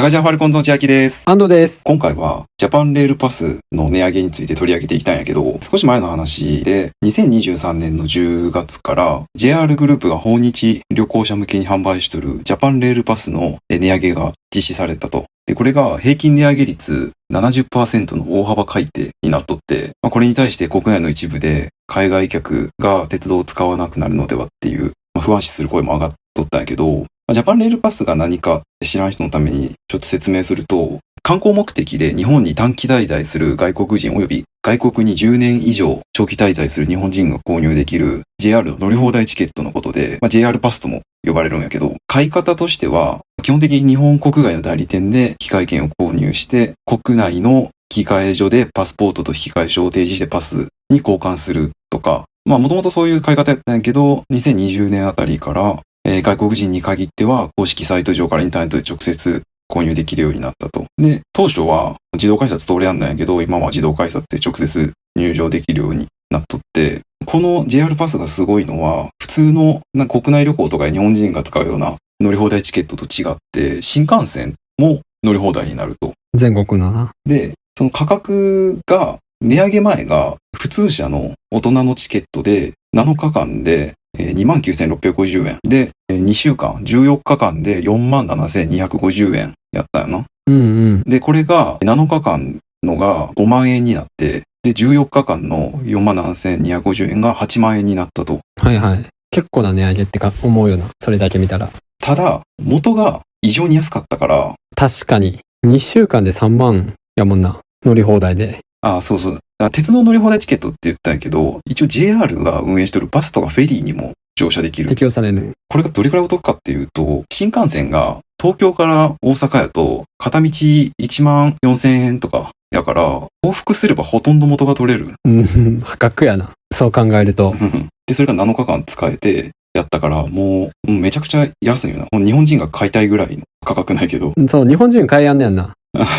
ガジャファルコンの千秋です。安藤です。今回はジャパンレールパスの値上げについて取り上げていきたいんやけど、少し前の話で2023年の10月から JR グループが訪日旅行者向けに販売しているジャパンレールパスの値上げが実施されたと。で、これが平均値上げ率 70% の大幅改定になっとって、これに対して国内の一部で海外客が鉄道を使わなくなるのではっていう不安視する声も上がっとったんやけど、ジャパンレールパスが何か知らん人のためにちょっと説明すると、観光目的で日本に短期滞在する外国人及び外国に10年以上長期滞在する日本人が購入できる JR の乗り放題チケットのことで、JR パスとも呼ばれるんやけど、買い方としては基本的に日本国外の代理店で引換券を購入して、国内の引換所でパスポートと引換書を提示してパスに交換するとか、もともとそういう買い方やったんやけど、2020年あたりから外国人に限っては公式サイト上からインターネットで直接購入できるようになったと。で、当初は自動改札通れやんないんやけど、今は自動改札で直接入場できるようになっとって、この JR パスがすごいのは、普通の国内旅行とか日本人が使うような乗り放題チケットと違って、新幹線も乗り放題になると。全国のな。で、その価格が、値上げ前が普通車の大人のチケットで7日間で29,650円で、2週間、14日間で47,250円やったよな。で、これが7日間のが5万円になって、で、14日間の47,250円が8万円になったと。はいはい。結構な値上げってか思うよな。それだけ見たら。ただ、元が異常に安かったから。確かに。2週間で3万やもんな。乗り放題で。そうそう。鉄道乗り放題チケットって言ったんやけど、一応 JR が運営してるバスとかフェリーにも乗車できる。適用される。これがどれくらいお得かっていうと、新幹線が東京から大阪やと片道14,000円とかやから、往復すればほとんど元が取れる。破格やな。そう考えると。で、それが7日間使えてやったから、もうめちゃくちゃ安いよな。日本人が買いたいぐらいの価格ないけど。そう、日本人買いやんねやんな。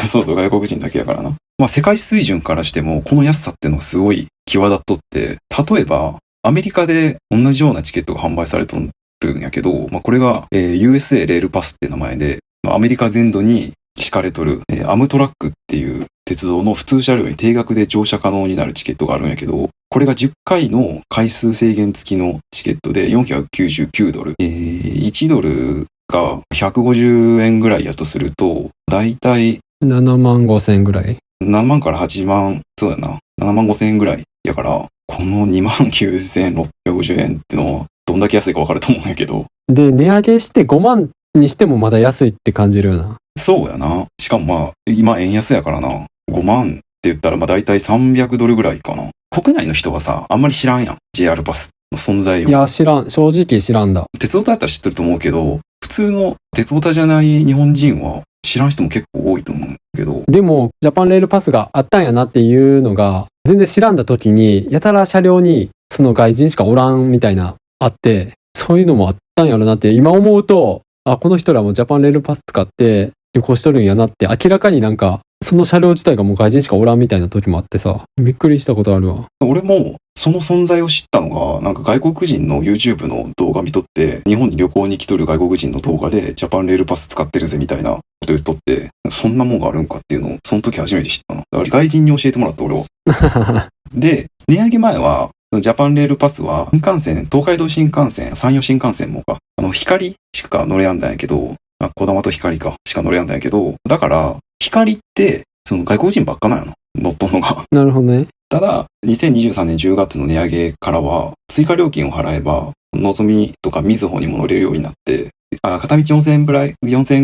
そうそう、外国人だけやからな。世界水準からしても、この安さっていうのはすごい際立っとって、例えば、アメリカで同じようなチケットが販売されとるんやけど、これが、USA レールパスって名前で、アメリカ全土に敷かれとる、アムトラックっていう鉄道の普通車両に定額で乗車可能になるチケットがあるんやけど、これが10回の回数制限付きのチケットで499ドル。1ドルが150円ぐらいやとすると、だいたい7万5千円ぐらい。7万から8万、そうやな。7万5千円ぐらいやから、この29,650円ってのはどんだけ安いかわかると思うんやけど。で、値上げして5万にしてもまだ安いって感じるよな。そうやな。しかも今円安やからな。5万って言ったらだいたい300ドルぐらいかな。国内の人はさ、あんまり知らんやん。JR パスの存在を。いや、知らん。正直知らんだ。鉄オタやったら知ってると思うけど、普通の鉄オタじゃない日本人は知らん人も結構多いと思うけど。でも、ジャパンレールパスがあったんやなっていうのが、全然知らんだ時に、やたら車両にその外人しかおらんみたいな、あって、そういうのもあったんやろなって、今思うと、この人らもジャパンレールパス使って旅行しとるんやなって、明らかにその車両自体がもう外人しかおらんみたいな時もあってさ、びっくりしたことあるわ。俺もその存在を知ったのが、外国人の YouTube の動画見とって、日本に旅行に来とる外国人の動画でジャパンレールパス使ってるぜみたいなこと言っとって、そんなもんがあるんかっていうのをその時初めて知ったな。だから外人に教えてもらった俺は。で、値上げ前は、ジャパンレールパスは新幹線、東海道新幹線、山陽新幹線もか、光しか乗れやんだんやけど、こだまと光かしか乗れやんだんやけど、だから、光って、その外国人ばっかなんやな。乗っとんのが。なるほどね。ただ、2023年10月の値上げからは、追加料金を払えば、のぞみとかみずほにも乗れるようになって、片道4,000円ぐ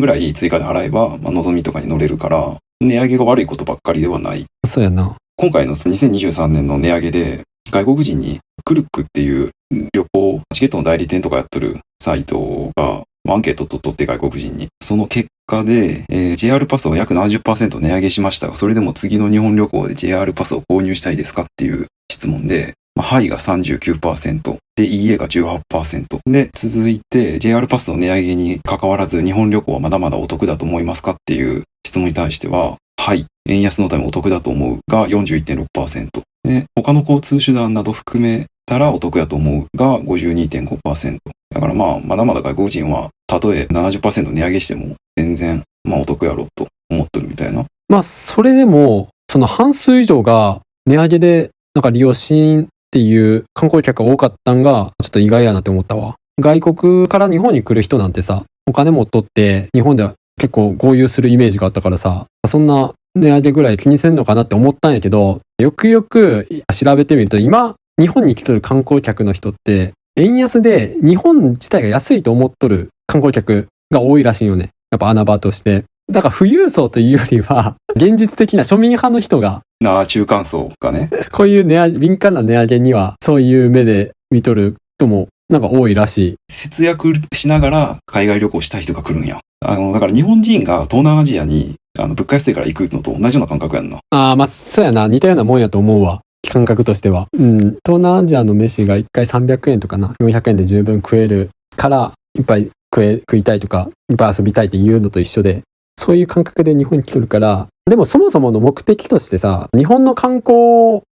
らい追加で払えば、のぞみとかに乗れるから、値上げが悪いことばっかりではない。そうやな。今回の2023年の値上げで、外国人にクルックっていう旅行、チケットの代理店とかやってるサイトが、アンケート取って外国人に。その結果で、JR パスを約 70% 値上げしましたが、それでも次の日本旅行で JR パスを購入したいですかっていう質問で、はいが 39%、で、いいえが 18%。で、続いて JR パスの値上げに関わらず日本旅行はまだまだお得だと思いますかっていう質問に対しては、はい、円安のためお得だと思うが 41.6%。で、他の交通手段など含めたらお得だと思うが 52.5%。だからまだまだ外国人は、たとえ 70% 値上げしても全然まあお得やろうと思ってるみたいな。まあ、それでも、その半数以上が値上げで、なんか利用しんっていう観光客が多かったんが、ちょっと意外やなって思ったわ。外国から日本に来る人なんてさ、お金持っとって、日本では結構豪遊するイメージがあったからさ、そんな値上げぐらい気にせんのかなって思ったんやけど、よくよく調べてみると、今、日本に来とる観光客の人って、円安で日本自体が安いと思っとる観光客が多いらしいよね。やっぱ穴場として。だから富裕層というよりは、現実的な庶民派の人が、中間層がね。こういう敏感な値上げには、そういう目で見とる人も、なんか多いらしい。節約しながら海外旅行したい人が来るんや。だから日本人が東南アジアに、物価安いから行くのと同じような感覚やんな。ああ、まあ、そうやな。似たようなもんやと思うわ。感覚としては。うん。東南アジアの飯が1回300円とかな、400円で十分食えるから、いっぱい食いたいとか、いっぱい遊びたいっていうのと一緒で、そういう感覚で日本に来てるから、でもそもそもの目的としてさ、日本の観光を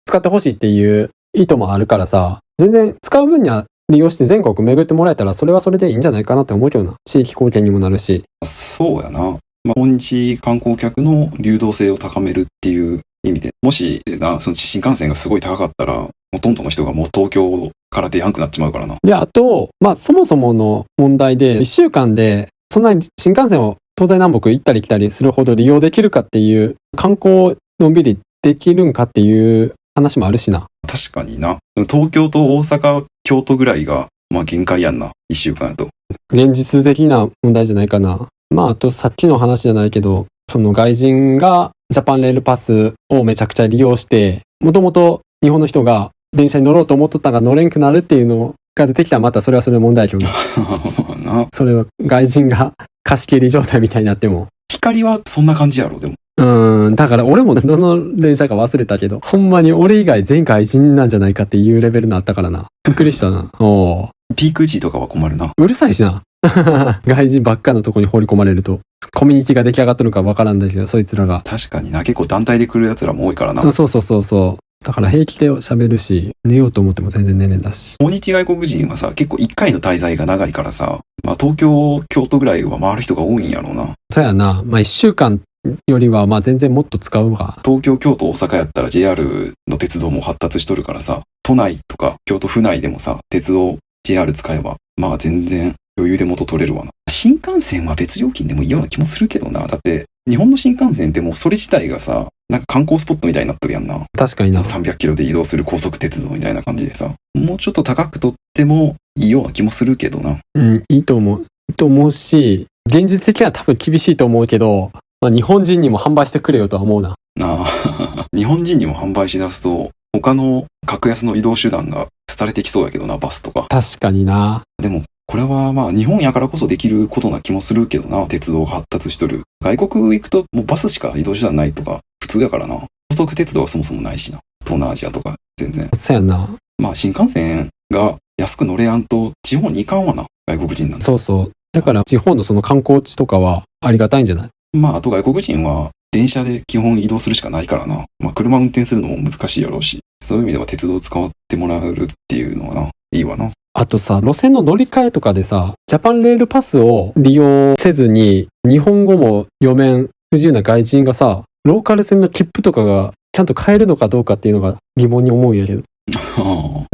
使ってほしいっていう意図もあるからさ、全然使う分には利用して全国巡ってもらえたら、それはそれでいいんじゃないかなって思うけどな。地域貢献にもなるし。そうやな。まあ、訪日観光客の流動性を高めるっていう意味で、もしその新幹線がすごい高かったら、ほとんどの人がもう東京から出やんくなっちまうからな。で、あと、まあそもそもの問題で、1週間でそんなに新幹線を東西南北行ったり来たりするほど利用できるかっていう、観光のんびりできるんかっていう話もあるしな。確かにな。東京と大阪、京都ぐらいが、まあ限界やんな。1週間やと。現実的な問題じゃないかな。まああとさっきの話じゃないけど、その外人がジャパンレールパスをめちゃくちゃ利用して、もともと日本の人が電車に乗ろうと思っとったが乗れんくなるっていうのが出てきたらまたそれはそれ問題やけどな。それは外人が貸し切り状態みたいになっても。光はそんな感じやろ、でも。だから俺もどの電車か忘れたけど、ほんまに俺以外全外人なんじゃないかっていうレベルのあったからな。びっくりしたな。ピーク時とかは困るな。うるさいしな。外人ばっかのとこに放り込まれると。コミュニティが出来上がっとるかわからんだけど、そいつらが。確かにな、結構団体で来る奴らも多いからな。そう。だから平気で喋るし、寝ようと思っても全然寝れんだし。訪日外国人はさ、結構1回の滞在が長いからさ、まあ東京、京都ぐらいは回る人が多いんやろうな。そうやな。まあ1週間よりはまあ全然もっと使うわ。東京、京都、大阪やったら JR の鉄道も発達しとるからさ、都内とか京都府内でもさ、鉄道 JR 使えば、まあ全然余裕で元取れるわな。新幹線は別料金でもいいような気もするけどな。だって、日本の新幹線ってもうそれ自体がさ、なんか観光スポットみたいになっとるやんな。確かにな。300キロで移動する高速鉄道みたいな感じでさ、もうちょっと高くとってもいいような気もするけどな。いいと思う。いいと思うし、現実的には多分厳しいと思うけど、まあ日本人にも販売してくれよとは思うな。日本人にも販売しだすと、他の格安の移動手段が廃れてきそうやけどな、バスとか。確かにな。でも、これはまあ日本やからこそできることな気もするけどな、鉄道が発達しとる。外国行くともうバスしか移動手段ないとか普通やからな。高速鉄道はそもそもないしな。東南アジアとか全然。そうやな。まあ新幹線が安く乗れやんと地方に行かんわな、外国人なんて。そう。だから地方のその観光地とかはありがたいんじゃない？まああと外国人は電車で基本移動するしかないからな。まあ車運転するのも難しいやろうし、そういう意味では鉄道を使ってもらえるっていうのはな、いいわな。あとさ、路線の乗り換えとかでさ、ジャパンレールパスを利用せずに、日本語も読めん不自由な外人がさ、ローカル線の切符とかがちゃんと買えるのかどうかっていうのが疑問に思うんやけど。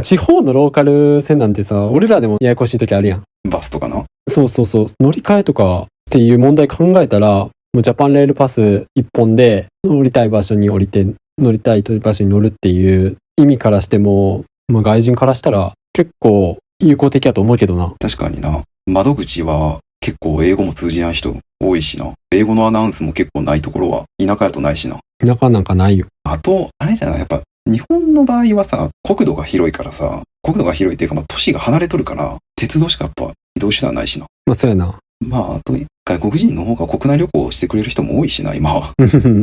地方のローカル線なんてさ、俺らでもややこしい時あるやん。バスとかな。そう。乗り換えとかっていう問題考えたら、もうジャパンレールパス一本で乗りたい場所に降りて、乗りたい場所に乗るっていう意味からしても、まあ、外人からしたら結構有効的だと思うけどな。確かにな。窓口は結構英語も通じない人多いしな。英語のアナウンスも結構ないところは田舎やとないしな。田舎なんかないよ。あと、あれじゃない、やっぱ日本の場合はさ、国土が広いからさ、国土が広いっていうか、まあ都市が離れとるから、鉄道しかやっぱ移動手段ないしな。まあそうやな。まああと外国人の方が国内旅行してくれる人も多いしな、今は。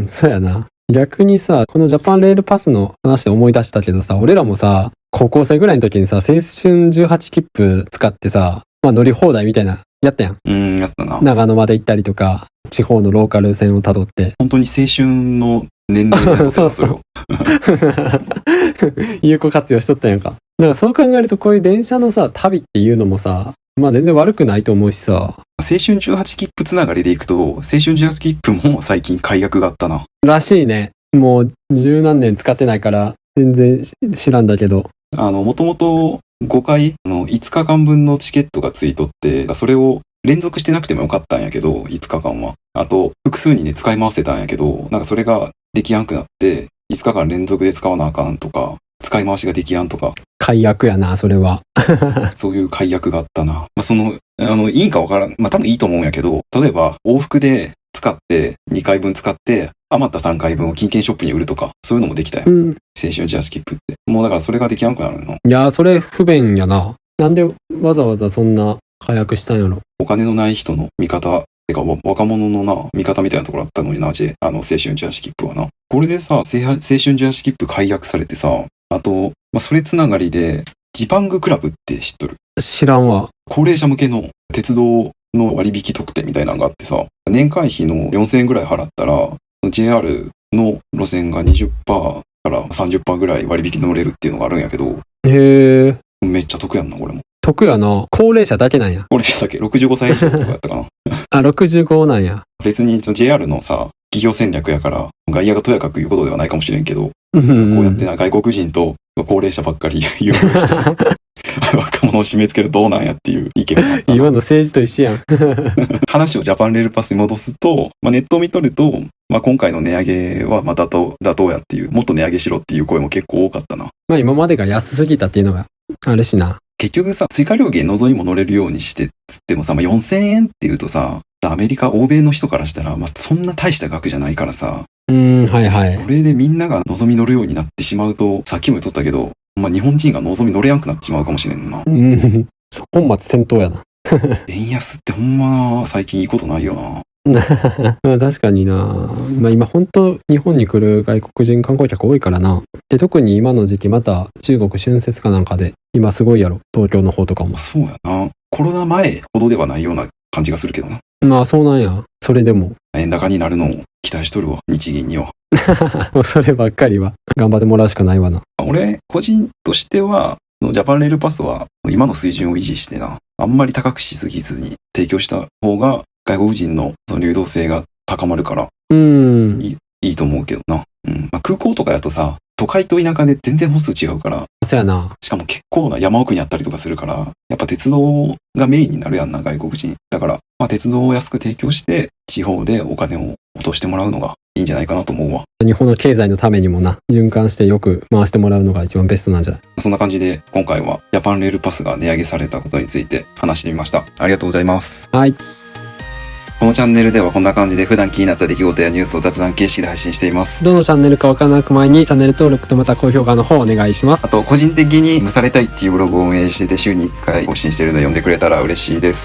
そうやな。逆にさ、このジャパンレールパスの話で思い出したけどさ、俺らもさ、高校生ぐらいの時にさ、青春18切符使ってさ、まあ乗り放題みたいな、やったやん。やったな。長野まで行ったりとか、地方のローカル線をたどって。本当に青春の年齢だとったそれを。有効活用しとったんやんか。だからそう考えるとこういう電車のさ、旅っていうのもさ、まあ全然悪くないと思うしさ。青春18切符つながりでいくと、青春18切符も最近解約があったな。らしいね。もう十何年使ってないから全然知らんだけど。もともと5回、5日間分のチケットがついとって、それを連続してなくてもよかったんやけど、5日間は。あと、複数にね、使い回せたんやけど、なんかそれができやんくなって、5日間連続で使わなあかんとか、使い回しができやんとか。解約やな、それは。そういう解約があったな。まあ、いいかわからん。まあ、多分いいと思うんやけど、例えば、往復で使って、2回分使って、余った3回分を金券ショップに売るとか、そういうのもできたよ。青春18切符って。もうだからそれができやんくなるの。いや、それ不便やな。なんでわざわざそんな解約したんやろ。お金のない人の味方、てか若者のな、味方みたいなところあったのにな、青春18切符はな。これでさ、青春18切符解約されてさ、あと、まあ、それつながりで、ジパングクラブって知っとる？知らんわ。高齢者向けの鉄道の割引特典みたいなのがあってさ、年会費の4000円ぐらい払ったら、JR の路線が 20% から 30% ぐらい割引乗れるっていうのがあるんやけど、へえ。めっちゃ得やんな、これも。得やな。高齢者だけなんや。高齢者だけ65歳以上とかやったかな。あ、65なんや。別にJR のさ、企業戦略やから、外野がとやかく言うことではないかもしれんけど、こうやってな、外国人と高齢者ばっかり優遇して、若者を締め付けるどうなんやっていう意見があったな。今の政治と一緒やん。話をジャパンレールパスに戻すと、まあ、ネットを見とると、まあ、今回の値上げはまあ妥当やっていう、もっと値上げしろっていう声も結構多かったな。まあ今までが安すぎたっていうのがあるしな。結局さ、追加料金望みも乗れるようにしてつってもさ、まあ、4000円っていうとさ、アメリカ、欧米の人からしたら、まあ、そんな大した額じゃないからさ。はいはい。これでみんなが望み乗るようになってしまうと、さっきも言っとったけど、まあ、日本人が望み乗れやんくなってしまうかもしれんな。本末転倒やな。円安ってほんま最近いいことないよな。まあ確かにな。まあ今本当日本に来る外国人観光客多いからな。で特に今の時期また中国春節かなんかで今すごいやろ。東京の方とかも。そうやな。コロナ前ほどではないような感じがするけどな。まあそうなんや。それでも。円高になるのを期待しとるわ。日銀には。もうそればっかりは頑張ってもらうしかないわな。俺個人としてはジャパンレールパスは今の水準を維持してな。あんまり高くしすぎずに提供した方が外国人のその流動性が高まるからいいと思うけどな。まあ、空港とかやとさ、都会と田舎で全然歩数違うから。そうやな。しかも結構な山奥にあったりとかするから、やっぱ鉄道がメインになるやんな、外国人。だから、まあ、鉄道を安く提供して、地方でお金を落としてもらうのがいいんじゃないかなと思うわ。日本の経済のためにもな、循環してよく回してもらうのが一番ベストなんじゃない？そんな感じで、今回はジャパンレールパスが値上げされたことについて話してみました。ありがとうございます。はい。このチャンネルではこんな感じで普段気になった出来事やニュースを雑談形式で配信しています。どのチャンネルかわからなく前にチャンネル登録とまた高評価の方お願いします。あと個人的に蒸されたいっていうブログを運営してて週に1回更新してるので読んでくれたら嬉しいです。